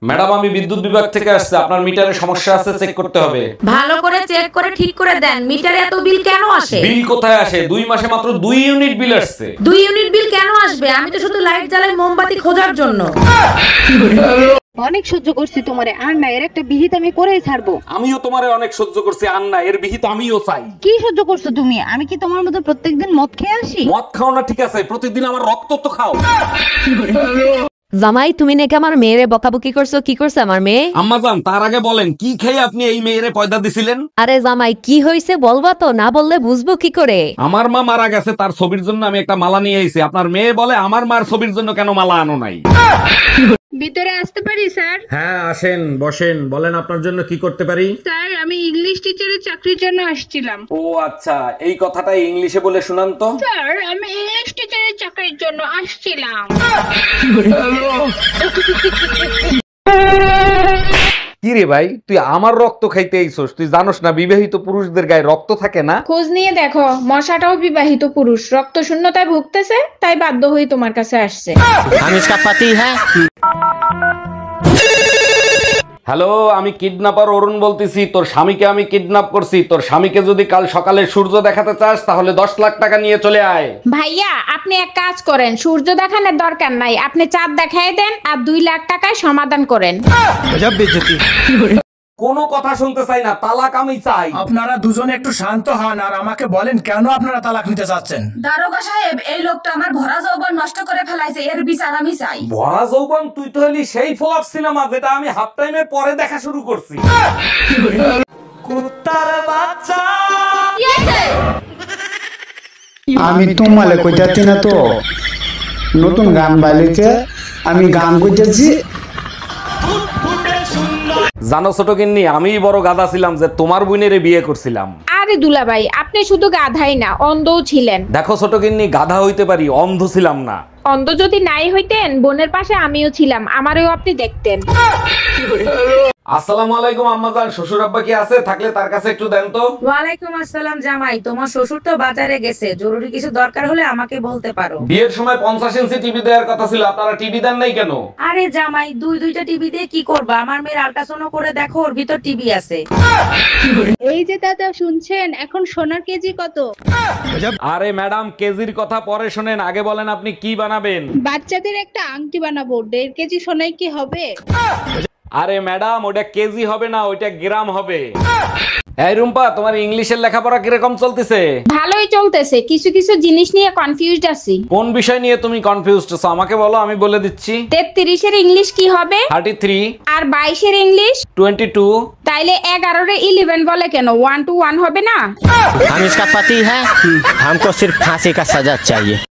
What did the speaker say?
Madam আমি বিদ্যুৎ বিভাগ থেকে আসছে, আপনার মিটারে সমস্যা আছে, চেক করতে হবে। ভালো করে চেক করে ঠিক করে দেন। মিটারে এত বিল কেন আসে? বিল কোথায় আসে? 2 মাসে মাত্র 2 ইউনিট বিল আসছে। 2 ইউনিট বিল কেন আসবে? আমি তো শুধু লাইট জ্বালাই মোমবাতি খোঁজার জন্য। অনেক সহ্য করছি তোমারে, আর না এর একটা বিহিত আমি করেই ছাড়বো। আমিও তোমারে অনেক সহ্য করছি, আর না এর বিহিত আমিও চাই। কি সহ্য করছো তুমি? আমি কি তোমার মতো প্রত্যেকদিন মদ খেয়ে আসি? মদ খাও না ঠিক আছে, প্রতিদিন আমার রক্ত তো খাও। জামাই তুমি নাকি আমার মেয়েরে বকাবকি করছো? কি করছে আমার মেয়ে? আম্মাজান তার আগে বলেন কি খেয়ে আপনি এই মেয়েরে পয়দা দিছিলেন? আরে জামাই কি হয়েছে বলবা তো, না বললে বুঝবো কি করে? আমার মা মারা গেছে, তার ছবির জন্য আমি একটা মালা নিয়ে এসেছি। আপনার মেয়ে বলে আমার মার ছবির জন্য কেন মালা আনো নাই। ভিতরে আসতে পারি স্যার? হ্যাঁ আসেন, বসেন, বলেন আপনার জন্য কি করতে পারি। স্যার আমি ইংলিশ টিচারের চাকরির জন্য আসছিলাম। ও আচ্ছা, এই কথাটা ইংলিশে বলে শুনান তো। স্যার আমি ইংলিশ টিচারের চাকরির জন্য আসছিলাম। কি রে ভাই, তুই আমার রক্ত খাইতে আইছস? তুই জানোস না বিবাহিত পুরুষদের গায়ে রক্ত থাকে না? খোঁজ নিয়ে দেখো, মশাটাও বিবাহিত পুরুষ, রক্ত শূন্যতায় ভুগতেছে, তাই বাধ্য হয়ে তোমার কাছে আসছে। हम इसका पति है। হ্যালো, আমি কিডন্যাপার অরুণ বলতেছি। তোর স্বামীকে আমি কিডন্যাপ করছি। তোর স্বামীকে যদি কাল সকালে সূর্য দেখাতে চাস তাহলে 10 লাখ টাকা নিয়ে চলে আয়। ভাইয়া আপনি এক কাজ করেন, সূর্য দেখানোর দরকার নাই, আপনি চাঁদ দেখাই দেন আর 2 লাখ টাকায় সমাধান করেন। কোনো কথা শুনতে চাই না, তালাক আমি চাই। আপনারা দুজনে একটু শান্ত হন আর আমাকে বলেন কেন আপনারা তালাক নিতে চাচ্ছেন। দারোগা সাহেব, এই লোকটা আমার ভরা যৌবন নষ্ট করে ফেলাইছে, এর বিচার আমি চাই। ভরা যৌবন? তুই তো হলি সেই ফ্লপ সিনেমা যেটা আমি হাফ টাইমের পরে দেখা শুরু করছি। কুত্তার বাচ্চা, আমি তোমালে কইতাছি না তো, নতুন গান বাইলেছে, আমি গান কইতেছি। জানো ছোট গিন্নি, আমিই বড় গাধা ছিলাম যে তোমার বোনেরে বিয়ে করছিলাম। আরে দুলাভাই, আপনি শুধু গাধাই না, অন্ধও ছিলেন। দেখো ছোট গিন্নি, গাধা হইতে পারি, অন্ধ ছিলাম না। অন্ধ যদি নাই হইতেন, বোনের পাশে আমিও ছিলাম, আমারও আপনি দেখতেন। আসসালামু আলাইকুম আম্মাজান, শ্বশুর আব্বা কি আছে? থাকলে তার কাছে একটু দেন তো। ওয়ালাইকুম আসসালাম জামাই, তোমার শ্বশুর তো বাজারে গেছে, জরুরি কিছু দরকার হলে আমাকে বলতে পারো। বিয়ের সময় 50 ইঞ্চি টিভি দেওয়ার কথা ছিল, আপনারা টিভি দেন নাই কেন? আরে জামাই, দুইটা টিভি দিয়ে কি করবা? আমার মেয়ের আল্ট্রাসাউন্ড করে দেখো, ওর ভিতর টিভি আছে। এই যে দাদা শুনছেন, এখন সোনার কেজি কত? আরে ম্যাডাম, কেজির কথা পরে শোনেন, আগে বলেন আপনি কি বানাবেন। বাচ্চাদের একটা আংটি বানাবো, 1.5 কেজি সোনায় কি হবে? আরে ম্যাডাম, ওটা কেজি হবে না, ওইটা গ্রাম হবে। এই রুম্পা, তোমার ইংলিশের লেখাপড়া কিরকম চলতেছে? ভালোই চলতেছে, কিছু কিছু জিনিস নিয়ে কনফিউজড আছি। কোন বিষয় নিয়ে তুমি কনফিউজড আছো আমাকে বলো, আমি বলে দিচ্ছি। 33 এর ইংলিশ কি হবে? 33। আর 22 এর ইংলিশ? 22। তাইলে 11 রে 11 বলে কেন? 1 to 1 হবে না? हम इसका पति है, हमको सिर्फ फांसी का सजा चाहिए।